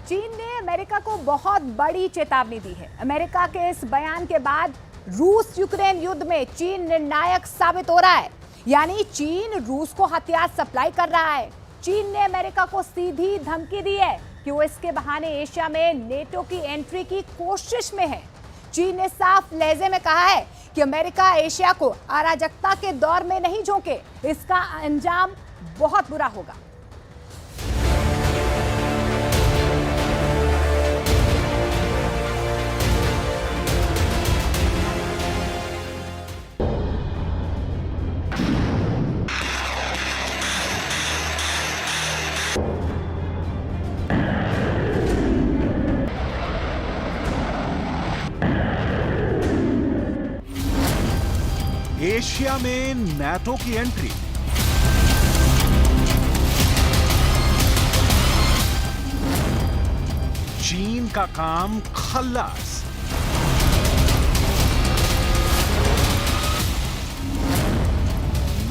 चीन ने अमेरिका को बहुत बड़ी चेतावनी दी है। अमेरिका के इस बयान के बाद रूस यूक्रेन युद्ध में चीन निर्णायक साबित हो रहा है। यानी चीन रूस को हथियार सप्लाई कर रहा है। चीन ने अमेरिका को सीधी धमकी दी है कि वो इसके बहाने एशिया में नेटो की एंट्री की कोशिश में है। चीन ने साफ लहजे में कहा है कि अमेरिका एशिया को अराजकता के दौर में नहीं झोंके, इसका अंजाम बहुत बुरा होगा। एशिया में नाटो की एंट्री, चीन का काम खल्लास।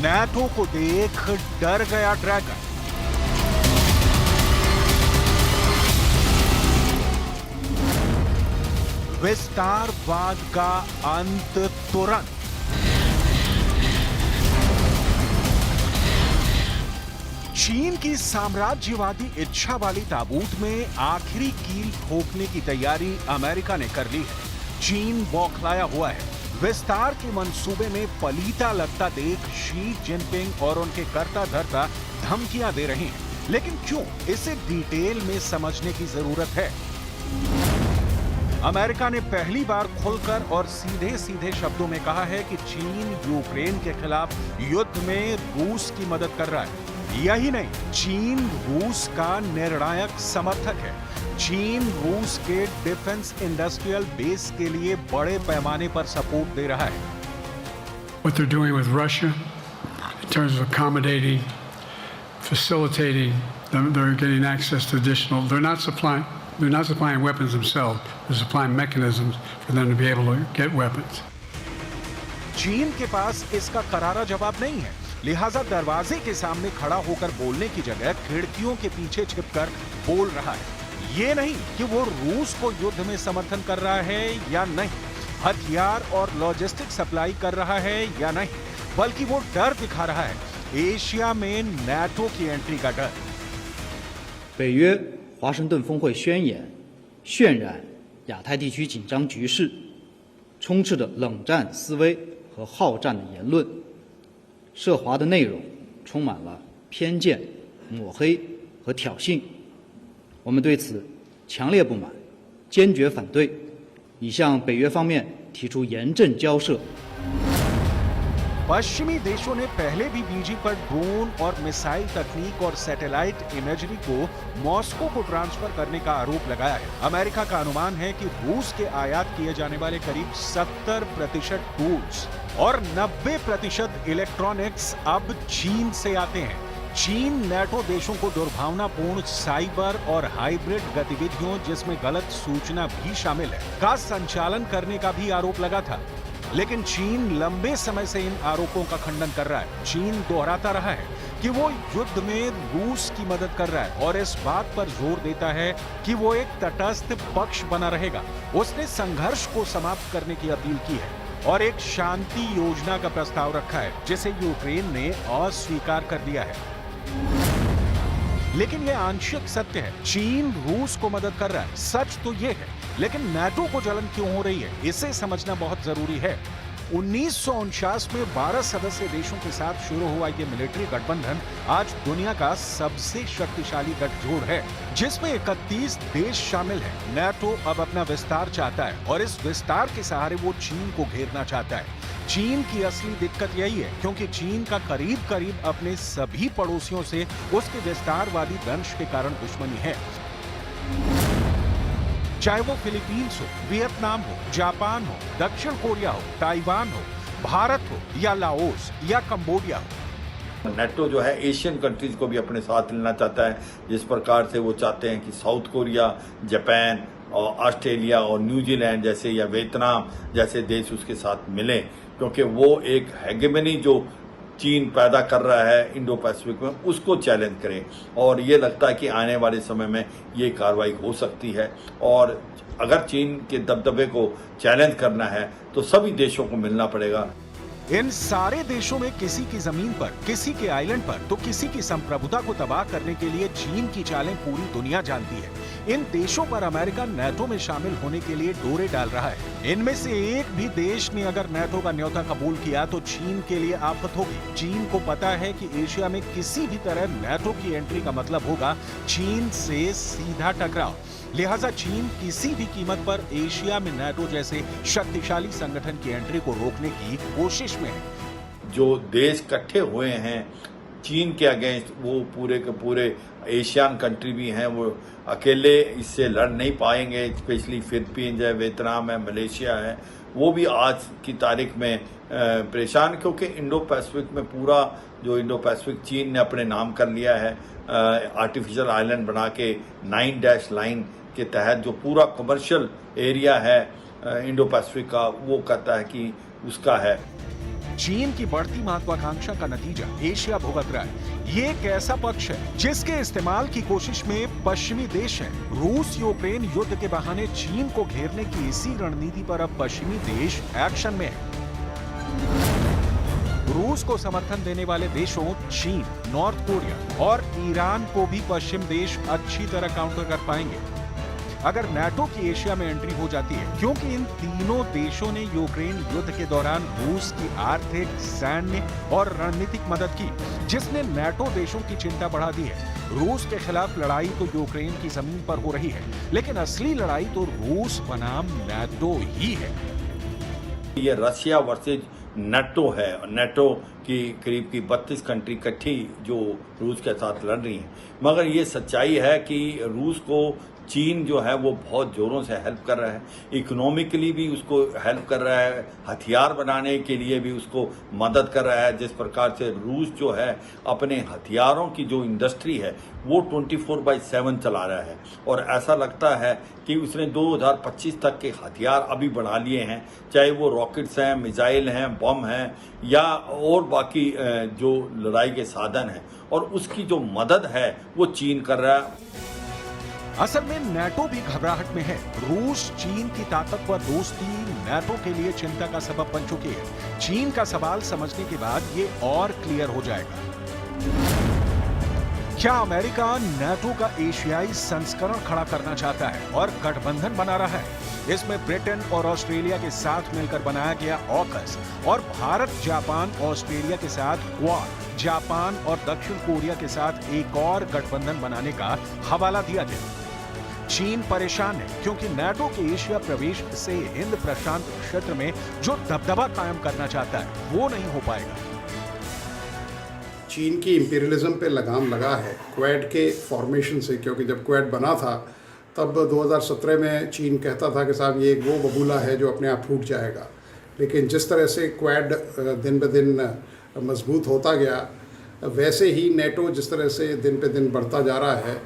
नाटो को देख डर गया ड्रैगन। विस्तारवाद का अंत तुरंत। चीन की साम्राज्यवादी इच्छा वाली ताबूत में आखिरी कील ठोकने की तैयारी अमेरिका ने कर ली है। चीन बौखलाया हुआ है। विस्तार के मंसूबे में पलीता लगता देख शी जिनपिंग और उनके कर्ता धर्ता धमकियां दे रहे हैं। लेकिन क्यों, इसे डिटेल में समझने की जरूरत है। अमेरिका ने पहली बार खुलकर और सीधे सीधे शब्दों में कहा है कि चीन यूक्रेन के खिलाफ युद्ध में रूस की मदद कर रहा है। यही नहीं, चीन रूस का निर्णायक समर्थक है। चीन रूस के डिफेंस इंडस्ट्रियल बेस के लिए बड़े पैमाने पर सपोर्ट दे रहा है। What they're doing with Russia in terms of accommodating, facilitating, they're getting access to additional. They're not supplying weapons themselves. They're supplying mechanisms for them to be able to get weapons. चीन के पास इसका करारा जवाब नहीं है, लिहाजा दरवाजे के सामने खड़ा होकर बोलने की जगह खिड़कियों के पीछे छिपकर बोल रहा है। ये नहीं कि वो रूस को युद्ध में समर्थन कर रहा है या नहीं, हथियार और लॉजिस्टिक सप्लाई कर रहा है या नहीं, बल्कि वो डर दिखा रहा है एशिया में नाटो की एंट्री का डर। 北约华盛顿峰会宣言渲染亚太地区紧张局势，充斥着冷战思维和好战的言论，涉华的内容充满了偏见、抹黑和挑衅。我们对此强烈不满，坚决反对，已向北约方面提出严正交涉。 पश्चिमी देशों ने पहले भी बीजी पर ड्रोन और मिसाइल तकनीक और सैटेलाइट इमेजरी को मॉस्को को ट्रांसफर करने का आरोप लगाया है। अमेरिका का अनुमान है कि रूस के आयात किए जाने वाले करीब 70% टूल्स और 90% इलेक्ट्रॉनिक्स अब चीन से आते हैं। चीन नाटो देशों को दुर्भावनापूर्ण साइबर और हाइब्रिड गतिविधियों, जिसमें गलत सूचना भी शामिल है, का संचालन करने का भी आरोप लगा था। लेकिन चीन लंबे समय से इन आरोपों का खंडन कर रहा है। चीन दोहराता रहा है कि वो युद्ध में रूस की मदद कर रहा है और इस बात पर जोर देता है कि वो एक तटस्थ पक्ष बना रहेगा। उसने संघर्ष को समाप्त करने की अपील की है और एक शांति योजना का प्रस्ताव रखा है, जिसे यूक्रेन ने अस्वीकार कर दिया है। लेकिन यह आंशिक सत्य है। चीन रूस को मदद कर रहा है, सच तो यह है। लेकिन नाटो को जलन क्यों हो रही है, इसे समझना बहुत जरूरी है। 1949 में 12 सदस्य देशों के साथ शुरू हुआ ये मिलिट्री गठबंधन आज दुनिया का सबसे शक्तिशाली गठजोड़ है, जिसमें 31 देश शामिल हैं। नाटो अब अपना विस्तार चाहता है और इस विस्तार के सहारे वो चीन को घेरना चाहता है। चीन की असली दिक्कत यही है, क्योंकि चीन का करीब करीब अपने सभी पड़ोसियों से उसके विस्तारवादी दंश के कारण दुश्मनी है। चाहे वो फिलीपींस हो, वियतनाम हो, जापान हो, दक्षिण कोरिया हो, ताइवान हो, भारत हो या लाओस या कंबोडिया हो। नाटो जो है एशियन कंट्रीज को भी अपने साथ लेना चाहता है, जिस प्रकार से वो चाहते हैं कि साउथ कोरिया, जापान और ऑस्ट्रेलिया और न्यूजीलैंड जैसे या वियतनाम जैसे देश उसके साथ मिलें, क्योंकि वो एक हेगेमनी जो चीन पैदा कर रहा है इंडो पैसिफिक में, उसको चैलेंज करें। और ये लगता है कि आने वाले समय में ये कार्रवाई हो सकती है। और अगर चीन के दबदबे को चैलेंज करना है तो सभी देशों को मिलना पड़ेगा। इन सारे देशों में किसी की जमीन पर, किसी के आइलैंड पर तो किसी की संप्रभुता को तबाह करने के लिए चीन की चालें पूरी दुनिया जानती है। इन देशों पर अमेरिका नेटो में शामिल होने के लिए डोरे डाल रहा है। इनमें से एक भी देश ने अगर नेटो का न्योता कबूल किया तो चीन के लिए आफत होगी। चीन को पता है कि एशिया में किसी भी तरह नेटो की एंट्री का मतलब होगा चीन से सीधा टकराव। लिहाजा चीन किसी भी कीमत पर एशिया में नेटो जैसे शक्तिशाली संगठन की एंट्री को रोकने की कोशिश में है। जो देश इकट्ठे हुए हैं चीन के अगेंस्ट, वो पूरे के पूरे एशियन कंट्री भी हैं, वो अकेले इससे लड़ नहीं पाएंगे। स्पेशली फिलीपींस है, वियतनाम है, मलेशिया है, वो भी आज की तारीख में परेशान, क्योंकि इंडो पैसिफिक में पूरा जो इंडो पैसिफिक चीन ने अपने नाम कर लिया है। आर्टिफिशियल आइलैंड बना के 9 डैश लाइन के तहत जो पूरा कमर्शियल एरिया है इंडो पैसिफिक का, वो कहता है कि उसका है। चीन की बढ़ती महत्वाकांक्षा का नतीजा एशिया भुगत रहा है। ये एक ऐसा पक्ष है जिसके इस्तेमाल की कोशिश में पश्चिमी देश है। रूस यूक्रेन युद्ध के बहाने चीन को घेरने की इसी रणनीति पर अब पश्चिमी देश एक्शन में है। रूस को समर्थन देने वाले देशों चीन, नॉर्थ कोरिया और ईरान को भी पश्चिम देश अच्छी तरह काउंटर कर पाएंगे अगर नेटो की एशिया में एंट्री हो जाती है, क्योंकि इन तीनों देशों ने यूक्रेन युद्ध के दौरान रूस की आर्थिक, सैन्य और रणनीतिक मदद की, जिसने नेटो देशों की चिंता बढ़ा दी है। रूस के खिलाफ लड़ाई तो यूक्रेन की जमीन पर हो रही है, लेकिन असली लड़ाई तो रूस बनाम नेटो ही है। ये रशिया वर्सेज नेटो है। नेटो की करीब की 32 कंट्री इकट्ठी जो रूस के साथ लड़ रही हैं। मगर ये सच्चाई है कि रूस को चीन जो है वो बहुत जोरों से हेल्प कर रहा है, इकोनॉमिकली भी उसको हेल्प कर रहा है, हथियार बनाने के लिए भी उसको मदद कर रहा है। जिस प्रकार से रूस जो है अपने हथियारों की जो इंडस्ट्री है वो 24/7 चला रहा है, और ऐसा लगता है कि उसने 2025 तक के हथियार अभी बढ़ा लिए हैं, चाहे वो रॉकेट्स हैं, मिसाइल हैं, बम हैं या और बाकी जो लड़ाई के साधन हैं, और उसकी जो मदद है वो चीन कर रहा है। असल में नेटो भी घबराहट में है। रूस चीन की ताकतवर दोस्ती नेटो के लिए चिंता का सबब बन चुकी है। चीन का सवाल समझने के बाद ये और क्लियर हो जाएगा। क्या अमेरिका नेटो का एशियाई संस्करण खड़ा करना चाहता है और गठबंधन बना रहा है? इसमें ब्रिटेन और ऑस्ट्रेलिया के साथ मिलकर बनाया गया ऑकस और भारत, जापान, ऑस्ट्रेलिया के साथ क्वाड, जापान और दक्षिण कोरिया के साथ एक और गठबंधन बनाने का हवाला दिया गया। चीन परेशान है क्योंकि नेटो के एशिया प्रवेश से हिंद प्रशांत क्षेत्र में जो दबदबा कायम करना चाहता है वो नहीं हो पाएगा। चीन की इंपीरियलिज्म पे लगाम लगा है क्वाड के फॉर्मेशन से, क्योंकि जब क्वाड बना था तब 2017 में चीन कहता था कि साहब ये वो बबूला है जो अपने आप फूट जाएगा। लेकिन जिस तरह से क्वाड दिन ब दिन मजबूत होता गया, वैसे ही नेटो जिस तरह से दिन पे दिन बढ़ता जा रहा है,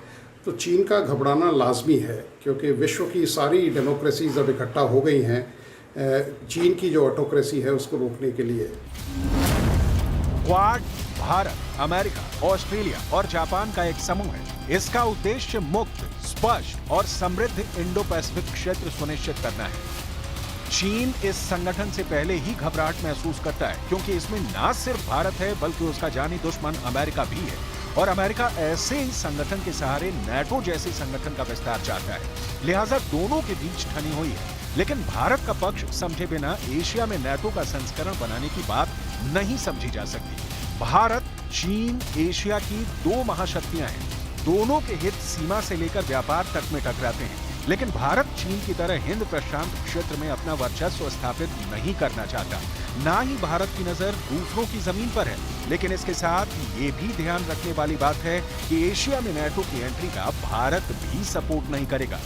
तो चीन का घबराना लाजमी है, क्योंकि विश्व की सारी डेमोक्रेसीज अब इकट्ठा हो गई हैं चीन की जो ऑटोक्रेसी है उसको रोकने के लिए। क्वाड भारत, अमेरिका, ऑस्ट्रेलिया और जापान का एक समूह है। इसका उद्देश्य मुक्त, स्पष्ट और समृद्ध इंडो पैसिफिक क्षेत्र सुनिश्चित करना है। चीन इस संगठन से पहले ही घबराहट महसूस करता है, क्योंकि इसमें न सिर्फ भारत है बल्कि उसका जानी दुश्मन अमेरिका भी है, और अमेरिका ऐसे ही संगठन के सहारे नेटो जैसे संगठन का विस्तार चाहता है। लिहाजा दोनों के बीच ठनी हुई है। लेकिन भारत का पक्ष समझे बिना एशिया में नेटो का संस्करण बनाने की बात नहीं समझी जा सकती। भारत, चीन एशिया की दो महाशक्तियां हैं। दोनों के हित सीमा से लेकर व्यापार तक में टकराते हैं, लेकिन भारत चीन की तरह हिंद प्रशांत क्षेत्र में अपना वर्चस्व स्थापित नहीं करना चाहता। ना ही भारत की नजर दूसरों की जमीन पर है, लेकिन इसके साथ ये भी ध्यान रखने वाली बात है कि एशिया में नेटो की एंट्री का भारत भी सपोर्ट नहीं करेगा।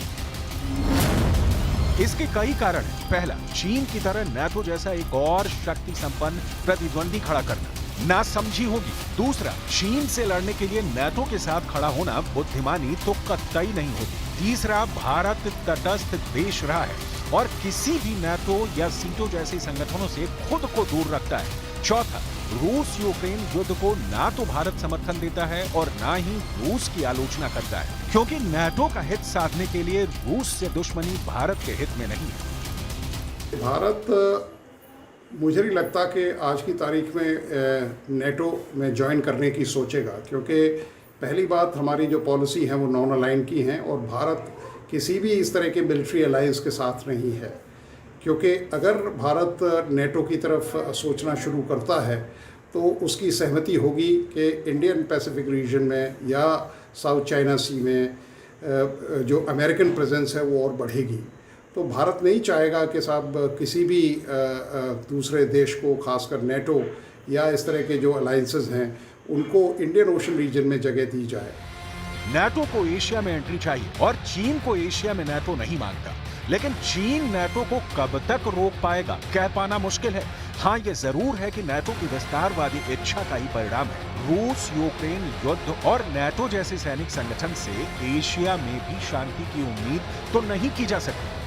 इसके कई कारण हैं। पहला, चीन की तरह नेटो जैसा एक और शक्ति संपन्न प्रतिद्वंदी खड़ा करना नासमझी होगी। दूसरा, चीन से लड़ने के लिए नेटो के साथ खड़ा होना बुद्धिमानी तो कतई नहीं होती। तीसरा, भारत तटस्थ देश रहा है और किसी भी नेटो या सीटो जैसे संगठनों से खुद को दूर रखता है। चौथा, रूस यूक्रेन युद्ध को ना तो भारत समर्थन देता है और ना ही रूस की आलोचना करता है, क्योंकि नाटो का हित साधने के लिए रूस से दुश्मनी भारत के हित में नहीं है। भारत, मुझे नहीं लगता कि आज की तारीख में नेटो में ज्वाइन करने की सोचेगा, क्योंकि पहली बात, हमारी जो पॉलिसी है वो नॉन अलाइन की हैं और भारत किसी भी इस तरह के मिलिट्री अलायंस के साथ नहीं है। क्योंकि अगर भारत नेटो की तरफ सोचना शुरू करता है तो उसकी सहमति होगी कि इंडियन पैसिफिक रीजन में या साउथ चाइना सी में जो अमेरिकन प्रेजेंस है वो और बढ़ेगी। तो भारत नहीं चाहेगा कि साहब किसी भी दूसरे देश को, खासकर नेटो या इस तरह के जो अलायंसेस हैं, उनको इंडियन ओशन रीजन में जगह दी जाए। नाटो को एशिया में एंट्री चाहिए और चीन को एशिया में नाटो नहीं मांगता, लेकिन चीन नाटो को कब तक रोक पाएगा, कह पाना मुश्किल है। हाँ, ये जरूर है कि नाटो की विस्तारवादी इच्छा का ही परिणाम है। रूस यूक्रेन युद्ध और नाटो जैसे सैनिक संगठन से एशिया में भी शांति की उम्मीद तो नहीं की जा सकती।